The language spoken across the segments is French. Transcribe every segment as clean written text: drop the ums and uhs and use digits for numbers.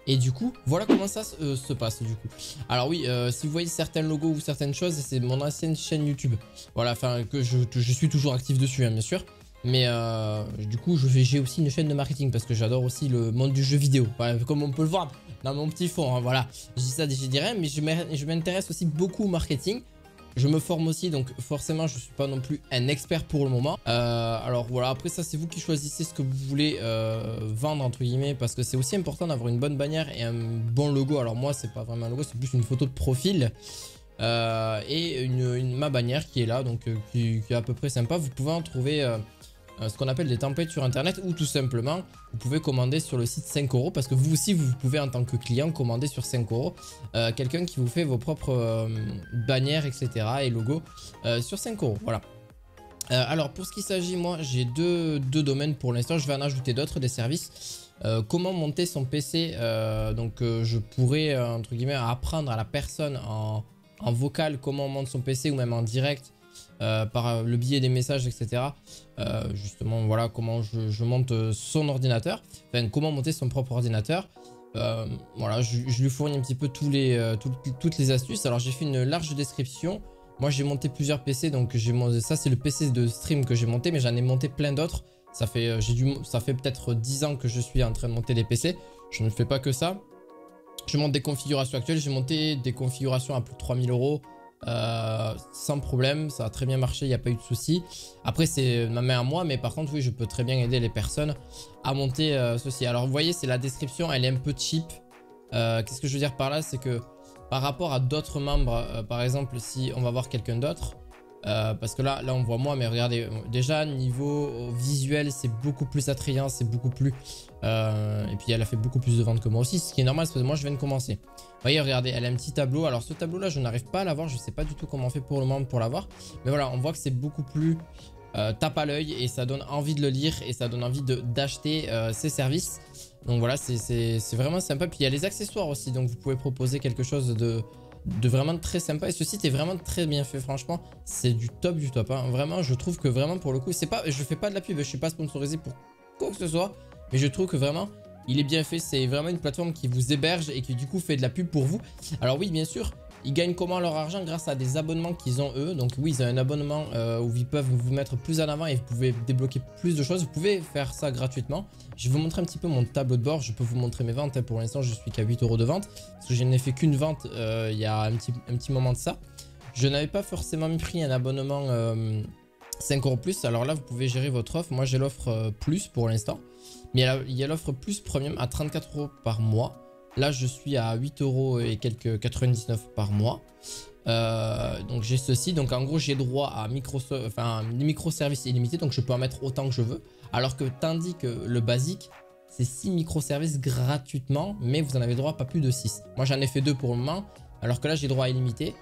Et du coup, voilà comment ça se passe du coup. Alors oui, si vous voyez certains logos ou certaines choses, c'est mon ancienne chaîne YouTube. Voilà, enfin que je suis toujours actif dessus, hein, bien sûr. Mais du coup, j'ai aussi une chaîne de marketing parce que j'adore aussi le monde du jeu vidéo. Voilà, comme on peut le voir dans mon petit fond, hein, voilà. Je dis ça, je dirais, mais je m'intéresse aussi beaucoup au marketing. Je me forme aussi, donc forcément, je ne suis pas non plus un expert pour le moment. Alors voilà, après ça, c'est vous qui choisissez ce que vous voulez vendre, entre guillemets, parce que c'est aussi important d'avoir une bonne bannière et un bon logo. Alors moi, c'est pas vraiment un logo, c'est plus une photo de profil et ma bannière qui est là, donc qui est à peu près sympa. Vous pouvez en trouver ce qu'on appelle des templates sur internet ou tout simplement vous pouvez commander sur le site 5 € parce que vous aussi vous pouvez en tant que client commander sur 5 € quelqu'un qui vous fait vos propres bannières etc et logos sur 5 € voilà. Alors pour ce qui s'agit, moi j'ai deux domaines pour l'instant, je vais en ajouter d'autres, des services. Comment monter son PC, donc je pourrais entre guillemets apprendre à la personne en vocal comment on monte son PC ou même en direct par le biais des messages etc. Justement voilà comment je monte son ordinateur, enfin comment monter son propre ordinateur. Voilà, je lui fournis un petit peu toutes les astuces. Alors j'ai fait une large description. Moi j'ai monté plusieurs PC, donc ça c'est le PC de stream que j'ai monté, mais j'en ai monté plein d'autres. Ça fait peut-être 10 ans que je suis en train de monter des PC. Je ne fais pas que ça. Je monte des configurations actuelles, j'ai monté des configurations à plus de 3000 € sans problème, ça a très bien marché, il n'y a pas eu de souci. Après c'est ma main à moi, mais par contre oui je peux très bien aider les personnes à monter ceci. Alors vous voyez c'est la description, elle est un peu cheap. Qu'est-ce que je veux dire par là, c'est que par rapport à d'autres membres, par exemple si on va voir quelqu'un d'autre, parce que là on voit moi, mais regardez, déjà niveau visuel c'est beaucoup plus attrayant, c'est beaucoup plus et puis elle a fait beaucoup plus de ventes que moi aussi, ce qui est normal parce que moi je viens de commencer. Vous voyez, regardez, elle a un petit tableau. Alors ce tableau là je n'arrive pas à l'avoir, je sais pas du tout comment on fait pour le moment pour l'avoir, mais voilà, on voit que c'est beaucoup plus tape à l'œil et ça donne envie de le lire et ça donne envie d'acheter ses services. Donc voilà, c'est vraiment sympa. Puis il y a les accessoires aussi, donc vous pouvez proposer quelque chose de vraiment très sympa. Et ce site est vraiment très bien fait, franchement. C'est du top, hein. Vraiment, je trouve que vraiment pour le coup, je fais pas de la pub, je suis pas sponsorisé pour quoi que ce soit. Mais je trouve que vraiment, il est bien fait. C'est vraiment une plateforme qui vous héberge et qui du coup fait de la pub pour vous. Alors oui, bien sûr, ils gagnent comment leur argent? Grâce à des abonnements qu'ils ont eux. Donc oui, ils ont un abonnement où ils peuvent vous mettre plus en avant et vous pouvez débloquer plus de choses. Vous pouvez faire ça gratuitement. Je vais vous montrer un petit peu mon tableau de bord. Je peux vous montrer mes ventes. Pour l'instant, je suis qu'à 8 € de vente. Parce que je n'ai fait qu'une vente il y a un petit moment de ça. Je n'avais pas forcément pris un abonnement 5 € plus. Alors là, vous pouvez gérer votre offre. Moi, j'ai l'offre plus pour l'instant. Mais il y a l'offre plus premium à 34 € par mois. Là, je suis à 8 € et quelques 99 par mois. Donc, j'ai ceci. Donc, en gros, j'ai droit à microservices illimités. Donc, je peux en mettre autant que je veux. Alors que, tandis que le basique, c'est 6 microservices gratuitement. Mais vous en avez droit à pas plus de 6. Moi, j'en ai fait 2 pour le moment. Alors que là, j'ai droit à illimité.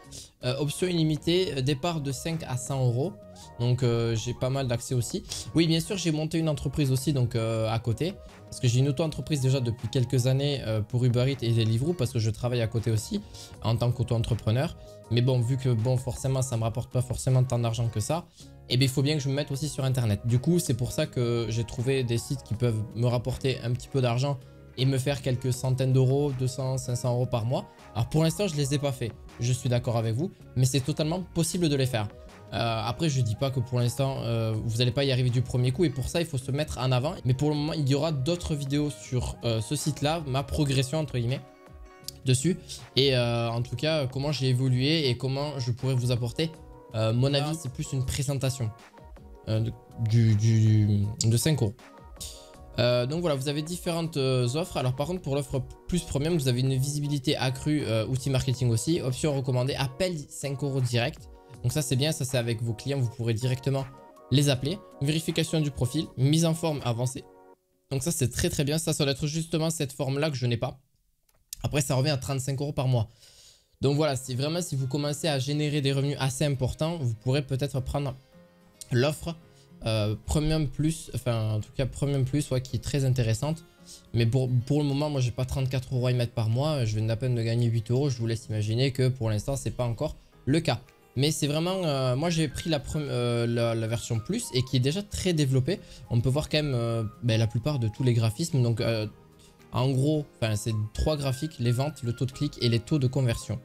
Option illimitée, départ de 5 à 100 €. Donc, j'ai pas mal d'accès aussi. Oui, bien sûr, j'ai monté une entreprise aussi donc à côté. Parce que j'ai une auto-entreprise déjà depuis quelques années pour Uber Eats et Deliveroo. Parce que je travaille à côté aussi en tant qu'auto-entrepreneur. Mais bon, vu que bon, forcément, ça me rapporte pas forcément tant d'argent que ça. Et bien, il faut bien que je me mette aussi sur Internet. Du coup, c'est pour ça que j'ai trouvé des sites qui peuvent me rapporter un petit peu d'argent et me faire quelques centaines d'euros, 200, 500 € par mois. Alors pour l'instant, je ne les ai pas fait. Je suis d'accord avec vous, mais c'est totalement possible de les faire. Après, je ne dis pas que pour l'instant, vous n'allez pas y arriver du premier coup. Et pour ça, il faut se mettre en avant. Mais pour le moment, il y aura d'autres vidéos sur ce site-là, ma progression entre guillemets dessus. Et en tout cas, comment j'ai évolué et comment je pourrais vous apporter. Mon avis, c'est plus une présentation de 5 €. Donc voilà, vous avez différentes offres. Alors par contre, pour l'offre plus premium, vous avez une visibilité accrue, outils marketing aussi, option recommandée, appel 5 € direct. Donc ça c'est bien, ça c'est avec vos clients, vous pourrez directement les appeler. Vérification du profil, mise en forme avancée. Donc ça c'est très bien, ça doit être justement cette forme là que je n'ai pas. Après ça revient à 35 € par mois. Donc voilà, c'est vraiment si vous commencez à générer des revenus assez importants, vous pourrez peut-être prendre l'offre Premium Plus, enfin en tout cas Premium Plus, ouais, qui est très intéressante. Mais pour le moment, moi j'ai pas 34 € à y mettre par mois, je viens à peine de gagner 8 €. Je vous laisse imaginer que pour l'instant c'est pas encore le cas. Mais c'est vraiment, moi j'ai pris la version Plus et qui est déjà très développée. On peut voir quand même la plupart de tous les graphismes. Donc En gros, enfin c'est 3 graphiques, les ventes, le taux de clic et les taux de conversion.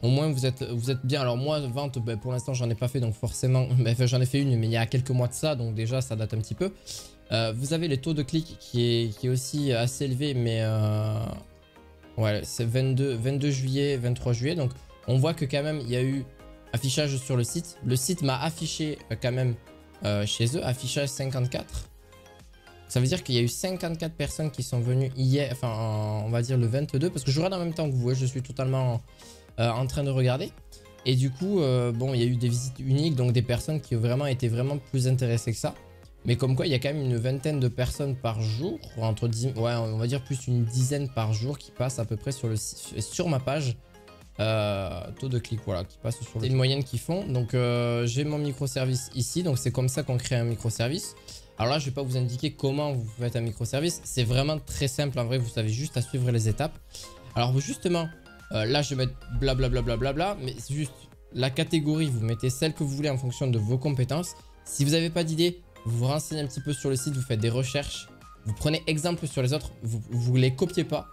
Au moins vous êtes bien. Alors moi vente, ben, pour l'instant j'en ai pas fait donc forcément, enfin, j'en ai fait une mais il y a quelques mois de ça donc déjà ça date un petit peu. Vous avez les taux de clic qui est aussi assez élevé mais ouais c'est 22 juillet, 23 juillet donc on voit que quand même il y a eu affichage sur le site. Le site m'a affiché quand même chez eux, affichage 54. Ça veut dire qu'il y a eu 54 personnes qui sont venues hier, enfin on va dire le 22 parce que je regarde en même temps que vous, je suis totalement en train de regarder. Et du coup, bon, il y a eu des visites uniques, donc des personnes qui ont vraiment été vraiment plus intéressées que ça. Mais comme quoi, il y a quand même une vingtaine de personnes par jour, entre 10, ouais, on va dire plus une dizaine par jour qui passent à peu près sur ma page. Taux de clic, voilà, qui passent sur une moyenne qu'ils font. Donc j'ai mon microservice ici, donc c'est comme ça qu'on crée un microservice. Alors là, je vais pas vous indiquer comment vous faites un microservice. C'est vraiment très simple. En vrai, vous savez juste à suivre les étapes. Alors justement, là, je vais mettre blablabla, bla, mais c'est juste la catégorie. Vous mettez celle que vous voulez en fonction de vos compétences. Si vous n'avez pas d'idée, vous vous renseignez un petit peu sur le site. Vous faites des recherches. Vous prenez exemple sur les autres. Vous les copiez pas.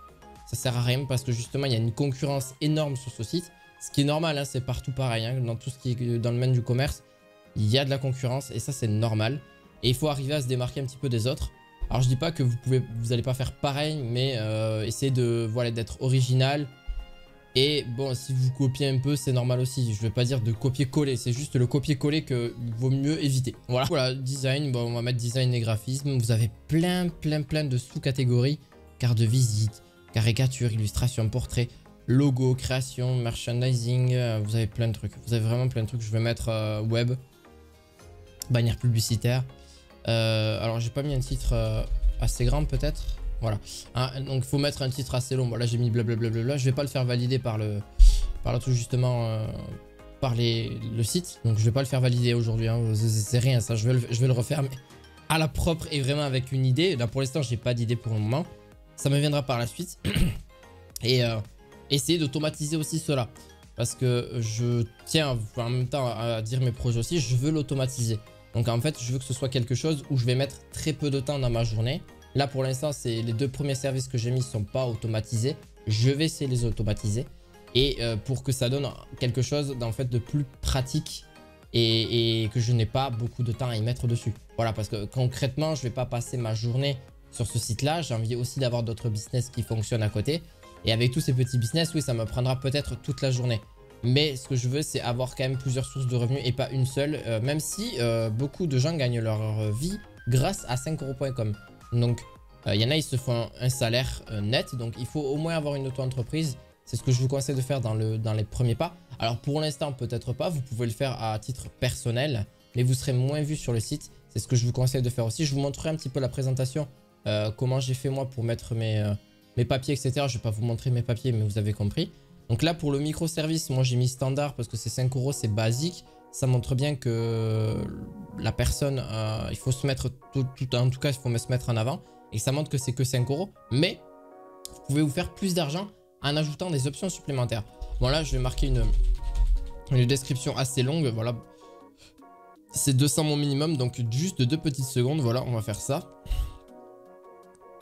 Ça sert à rien parce que justement, il y a une concurrence énorme sur ce site. Ce qui est normal, hein, c'est partout pareil. Hein, dans tout ce qui est dans le domaine du commerce, il y a de la concurrence et ça, c'est normal. Et il faut arriver à se démarquer un petit peu des autres. Alors je dis pas que vous allez pas faire pareil, mais essayez de voilà d'être original. Et bon, si vous copiez un peu, c'est normal aussi. Je vais pas dire de copier-coller, c'est juste le copier-coller que vaut mieux éviter. Voilà, design, bon, on va mettre design et graphisme. Vous avez plein de sous-catégories. Carte de visite, caricature, illustration, portrait, logo, création, merchandising. Vous avez plein de trucs. Vous avez vraiment plein de trucs. Je vais mettre web, bannière publicitaire. Alors j'ai pas mis un titre assez grand peut-être. Voilà. Hein, donc il faut mettre un titre assez long. Bon, là j'ai mis blablabla. Je vais pas le faire valider par le truc justement par le site. Donc je vais pas le faire valider aujourd'hui. Hein. C'est rien ça. Je vais le refaire mais à la propre et vraiment avec une idée. Là pour l'instant j'ai pas d'idée pour le moment. Ça me viendra par la suite. Et essayer d'automatiser aussi cela. Parce que je tiens en même temps à dire mes projets aussi. Je veux l'automatiser. Donc en fait, je veux que ce soit quelque chose où je vais mettre très peu de temps dans ma journée. Là, pour l'instant, c'est les 2 premiers services que j'ai mis ne sont pas automatisés. Je vais essayer de les automatiser. Et pour que ça donne quelque chose en fait, de plus pratique et que je n'ai pas beaucoup de temps à y mettre dessus. Voilà, parce que concrètement, je ne vais pas passer ma journée sur ce site-là. J'ai envie aussi d'avoir d'autres business qui fonctionnent à côté. Et avec tous ces petits business, oui, ça me prendra peut-être toute la journée. Mais ce que je veux, c'est avoir quand même plusieurs sources de revenus et pas une seule. Même si beaucoup de gens gagnent leur vie grâce à 5euros.com. Donc, il y en a, ils se font un salaire net. Donc, il faut au moins avoir une auto-entreprise. C'est ce que je vous conseille de faire dans les premiers pas. Alors, pour l'instant, peut-être pas. Vous pouvez le faire à titre personnel. Mais vous serez moins vu sur le site. C'est ce que je vous conseille de faire aussi. Je vous montrerai un petit peu la présentation. Comment j'ai fait moi pour mettre mes papiers, etc. Je ne vais pas vous montrer mes papiers, mais vous avez compris. Donc là, pour le microservice, moi j'ai mis standard parce que c'est 5 euros, c'est basique. Ça montre bien que la personne, il faut se mettre, en tout cas, il faut se mettre en avant. Et ça montre que c'est que 5 euros. Mais vous pouvez vous faire plus d'argent en ajoutant des options supplémentaires. Bon là, je vais marquer une description assez longue. Voilà. C'est 200 mon minimum, donc juste 2 petites secondes. Voilà, on va faire ça.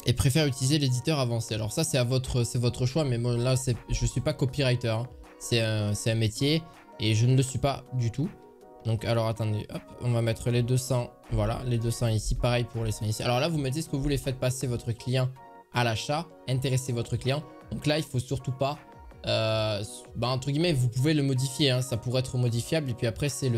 Et préfère utiliser l'éditeur avancé. Alors ça, c'est votre choix, mais moi là, je suis pas copywriter. Hein. C'est un métier et je ne le suis pas du tout. Donc alors attendez, hop, on va mettre les 200. Voilà, les 200 ici. Pareil pour les 100 ici. Alors là, vous mettez ce que vous voulez, faites passer votre client à l'achat, intéressez votre client. Donc là, il faut surtout pas, entre guillemets, vous pouvez le modifier. Hein. Ça pourrait être modifiable. Et puis après, c'est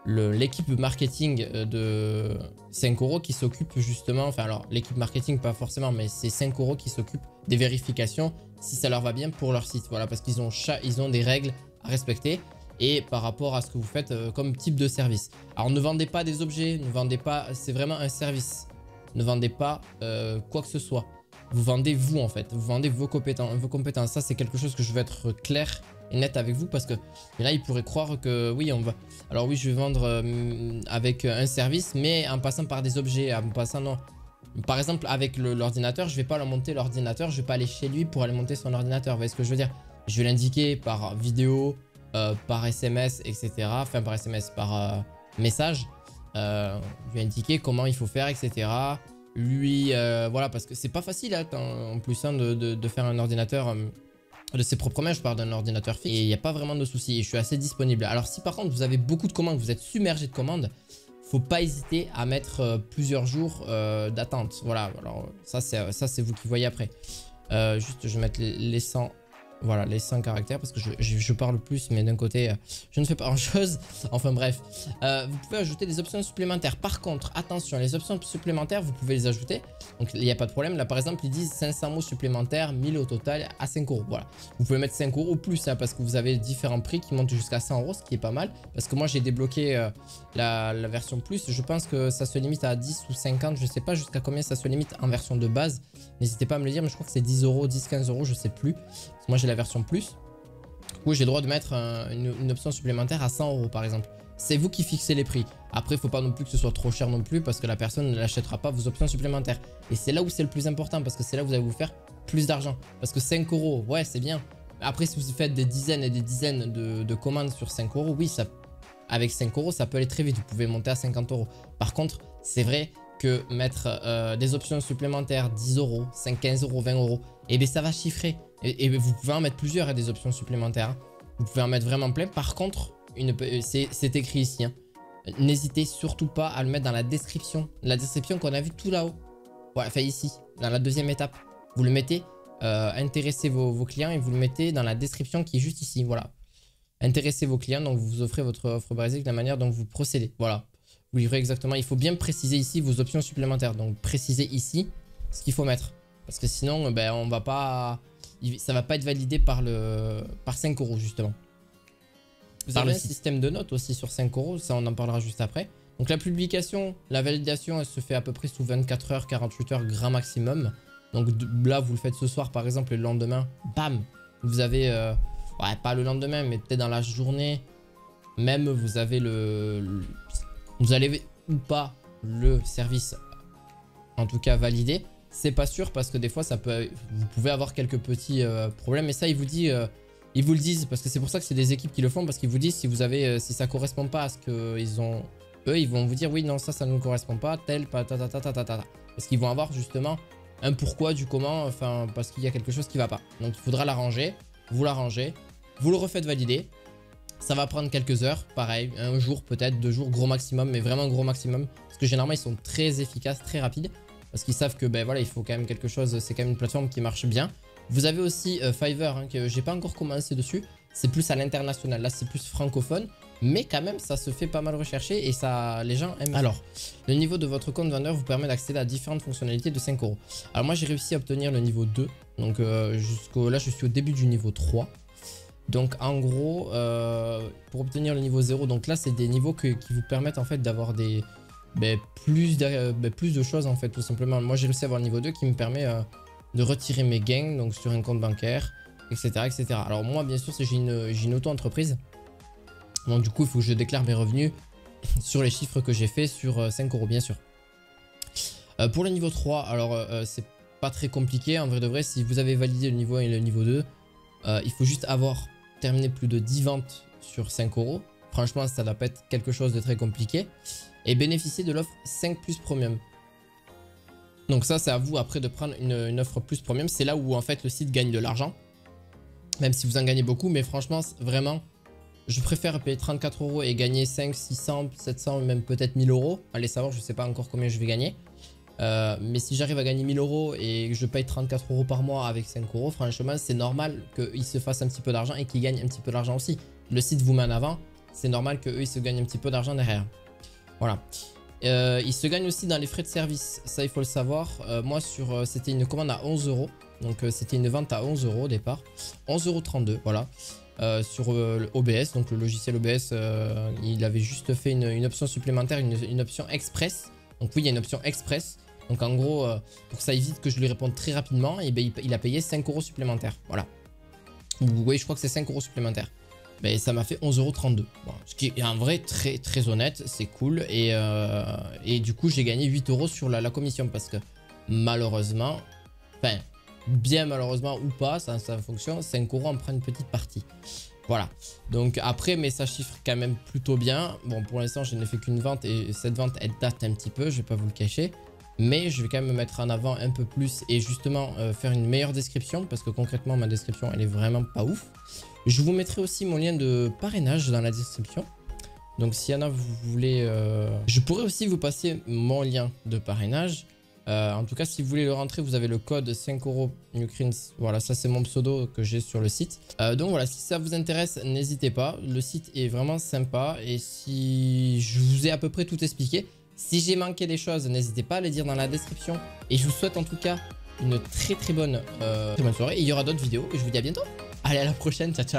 l'équipe marketing de 5 euros qui s'occupe justement, enfin alors l'équipe marketing pas forcément, mais c'est 5 euros qui s'occupe des vérifications si ça leur va bien pour leur site. Voilà, parce qu'ils ont des règles à respecter et par rapport à ce que vous faites comme type de service. Alors ne vendez pas des objets, ne vendez pas, c'est vraiment un service. Ne vendez pas quoi que ce soit. Vous vendez vous en fait, vous vendez vos compétences. Ça c'est quelque chose que je veux être clair et net avec vous parce que là ils pourraient croire que oui on va. Alors oui je vais vendre avec un service mais en passant par des objets, en passant non. Par exemple avec l'ordinateur, je vais pas leur monter l'ordinateur, je vais pas aller chez lui pour aller monter son ordinateur. Vous voyez ce que je veux dire? Je vais l'indiquer par vidéo, par SMS, etc. Enfin par SMS, par message. Je vais indiquer comment il faut faire, etc. lui, voilà, parce que c'est pas facile hein, en plus hein, de faire un ordinateur de ses propres mains, je parle d'un ordinateur fixe, et il n'y a pas vraiment de soucis, et je suis assez disponible. Alors si par contre vous avez beaucoup de commandes, vous êtes submergé de commandes, faut pas hésiter à mettre plusieurs jours d'attente. Voilà, alors ça c'est vous qui voyez après. Juste je vais mettre les 100... Voilà, les 100 caractères parce que je parle plus, mais d'un côté, je ne fais pas grand chose. Enfin bref, vous pouvez ajouter des options supplémentaires. Par contre, attention, les options supplémentaires, vous pouvez les ajouter. Donc il n'y a pas de problème. Là par exemple, ils disent 500 mots supplémentaires, 1000 au total à 5 €. Voilà, vous pouvez mettre 5 € ou plus hein, parce que vous avez différents prix qui montent jusqu'à 100 €, ce qui est pas mal. Parce que moi j'ai débloqué la version plus. Je pense que ça se limite à 10 ou 50. Je sais pas jusqu'à combien ça se limite en version de base. N'hésitez pas à me le dire, mais je crois que c'est 10 €, 10, 15 €, je sais plus. Moi j'ai la version plus. Du coup j'ai le droit de mettre une option supplémentaire à 100 € par exemple. C'est vous qui fixez les prix. Après il faut pas non plus que ce soit trop cher non plus parce que la personne ne l'achètera pas vos options supplémentaires. Et c'est là où c'est le plus important parce que c'est là où vous allez vous faire plus d'argent. Parce que 5 € ouais c'est bien. Après si vous faites des dizaines et des dizaines de commandes sur 5 €, oui ça, avec 5 € ça peut aller très vite. Vous pouvez monter à 50 €. Par contre c'est vrai que mettre des options supplémentaires 10 €, 5, 15 €, 20 €, et bien ça va chiffrer. Et vous pouvez en mettre plusieurs et des options supplémentaires. Hein. Vous pouvez en mettre vraiment plein. Par contre, c'est écrit ici. Hein. N'hésitez surtout pas à le mettre dans la description. La description qu'on a vue tout là-haut. Voilà, enfin ici, dans la deuxième étape. Vous le mettez, intéressez vos clients et vous le mettez dans la description qui est juste ici. Voilà. Intéressez vos clients, donc vous offrez votre offre basique de la manière dont vous procédez. Voilà. Vous livrez exactement. Il faut bien préciser ici vos options supplémentaires. Donc précisez ici ce qu'il faut mettre. Parce que sinon, ben, on va pas... ça va pas être validé par 5 € justement. Vous avez un système de notes aussi sur 5 €, ça on en parlera juste après. Donc la publication, la validation, elle se fait à peu près sous 24 heures, 48 heures grand maximum. Donc là, vous le faites ce soir par exemple, et le lendemain, bam, vous avez, ouais pas le lendemain, mais peut-être dans la journée, même vous avez vous allez ou pas le service, en tout cas validé. C'est pas sûr parce que des fois vous pouvez avoir quelques petits problèmes, et ça ils vous le disent parce que c'est pour ça que c'est des équipes qui le font, parce qu'ils vous disent si ça correspond pas à ce qu'ils ont, eux ils vont vous dire oui non ça ne correspond pas, tel parce qu'ils vont avoir justement un pourquoi du comment, enfin parce qu'il y a quelque chose qui va pas, donc il faudra l'arranger, vous l'arrangez, vous le refaites valider. Ça va prendre quelques heures, pareil, un jour peut-être, 2 jours, gros maximum, mais vraiment gros maximum, parce que généralement ils sont très efficaces, très rapides. Parce qu'ils savent que ben voilà, il faut quand même quelque chose, c'est quand même une plateforme qui marche bien. Vous avez aussi Fiverr, hein, que j'ai pas encore commencé dessus. C'est plus à l'international, là c'est plus francophone. Mais quand même, ça se fait pas mal rechercher et ça, les gens aiment. Alors, le niveau de votre compte vendeur vous permet d'accéder à différentes fonctionnalités de 5 €. Alors moi j'ai réussi à obtenir le niveau 2. Donc là je suis au début du niveau 3. Donc en gros, pour obtenir le niveau 0, donc là c'est des niveaux qui vous permettent en fait d'avoir des... plus de choses en fait tout simplement. Moi j'ai réussi à avoir le niveau 2 qui me permet de retirer mes gains donc sur un compte bancaire, etc. etc. Alors moi bien sûr j'ai une auto-entreprise, donc du coup il faut que je déclare mes revenus sur les chiffres que j'ai fait sur 5 € bien sûr. Pour le niveau 3, alors c'est pas très compliqué en vrai de vrai. Si vous avez validé le niveau 1 et le niveau 2, il faut juste avoir terminé plus de 10 ventes sur 5 €. Franchement ça doit pas être quelque chose de très compliqué. Et bénéficier de l'offre 5 plus premium. Donc ça c'est à vous après de prendre une offre plus premium. C'est là où en fait le site gagne de l'argent. Même si vous en gagnez beaucoup. Mais franchement vraiment je préfère payer 34 € et gagner 5, 600, 700, même peut-être 1000 €. Allez savoir, je sais pas encore combien je vais gagner. Mais si j'arrive à gagner 1000 € et que je paye 34 € par mois avec 5 €, franchement c'est normal qu'ils se fassent un petit peu d'argent et qu'ils gagnent un petit peu d'argent aussi. Le site vous met en avant. C'est normal qu'eux ils se gagnent un petit peu d'argent derrière. Voilà. Il se gagne aussi dans les frais de service. Ça, il faut le savoir. Moi, c'était une commande à 11 €. Donc, c'était une vente à 11 € au départ. 11,32 €, voilà. Sur le OBS, donc le logiciel OBS, il avait juste fait une option supplémentaire, une option express. Donc, oui, il y a une option express. Donc, en gros, pour que ça évite que je lui réponde très rapidement, et ben, il a payé 5 € supplémentaires. Voilà. Vous voyez, je crois que c'est 5 € supplémentaires. Mais ça m'a fait 11,32 €. Bon, ce qui est en vrai très très honnête, c'est cool. Et du coup, j'ai gagné 8 € sur la commission parce que malheureusement, enfin, bien malheureusement ou pas, ça fonctionne, 5 € en prend une petite partie. Voilà. Donc après, mais ça chiffre quand même plutôt bien. Bon, pour l'instant, je n'ai fait qu'une vente et cette vente, elle date un petit peu, je vais pas vous le cacher. Mais je vais quand même me mettre en avant un peu plus et justement faire une meilleure description parce que concrètement ma description elle est vraiment pas ouf. Je vous mettrai aussi mon lien de parrainage dans la description. Donc s'il y en a vous voulez... Je pourrais aussi vous passer mon lien de parrainage. En tout cas si vous voulez le rentrer vous avez le code 5 € Nucrins. Voilà, ça c'est mon pseudo que j'ai sur le site. Donc voilà, si ça vous intéresse n'hésitez pas. Le site est vraiment sympa et si je vous ai à peu près tout expliqué. Si j'ai manqué des choses, n'hésitez pas à les dire dans la description. Et je vous souhaite en tout cas une très bonne soirée. Et il y aura d'autres vidéos. Et je vous dis à bientôt. Allez, à la prochaine. Ciao, ciao.